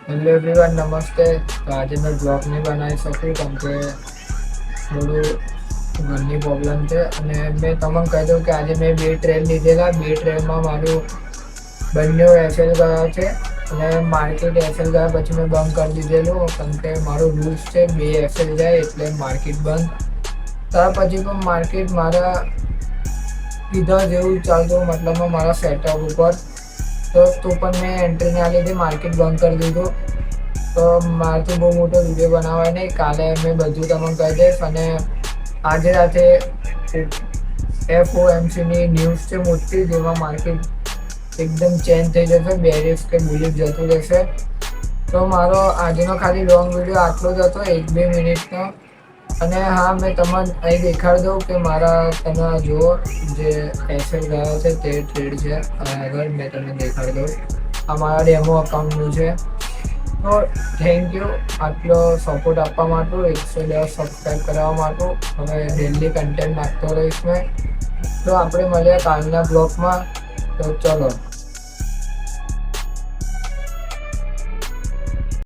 Hello everyone, નમસ્તે. તો આજે મેં બ્લોગ નહીં બનાવી શકું કેમ કે થોડું ઘરની પ્રોબ્લેમ છે અને મેં તમને કહી દઉં કે આજે મેં 2 ટ્રેન લીધેલા. 2 ટ્રેનમાં મારું બંને એસએલ ગયા છે અને માર્કેટ એસએલ ગયા પછી મેં બંધ કરી દીધેલું કેમ કે મારું રૂલ્સ છે 2 એસએલ જાય એટલે માર્કેટ બંધ. ત્યાર પછી પણ માર્કેટ મારા કીધા જેવું ચાલતું, મતલબમાં મારા સેટઅપ ઉપર તો પણ મેં એન્ટ્રી ના લીધી, માર્કેટ બંધ કરી દીધું. તો મારાથી બહુ મોટો વિડીયો બનાવાય નહીં. કાલે મેં બધું તમને કહી દઈશ અને આજે રાતે FOMCની ન્યૂઝ છે મોટી, જેમાં માર્કેટ એકદમ ચેન્જ થઈ જશે, બેરિસ કે બુલિશ જતું રહેશે. તો મારો આજનો ખાલી લોંગ વિડીયો આટલો જ હતો, 1-2 મિનિટનો. અને હા, મેં તમને અહીં દેખાડી દઉં કે મારા તમે જુઓ જે એસએલ ગયા છે તે ટ્રેડ છે. આગળ મેં તમને દેખાડી દઉં, આ મારા ડેમો અકાઉન્ટનું છે. તો થેન્ક યુ આટલો સપોર્ટ આપવા માટે, 110 સબસ્ક્રાઈબ કરવા માટે. હવે ડેલી કન્ટેન્ટ નાખતો રહીશ મેં. તો આપણે મળીએ કાલના બ્લોગમાં. તો ચલો.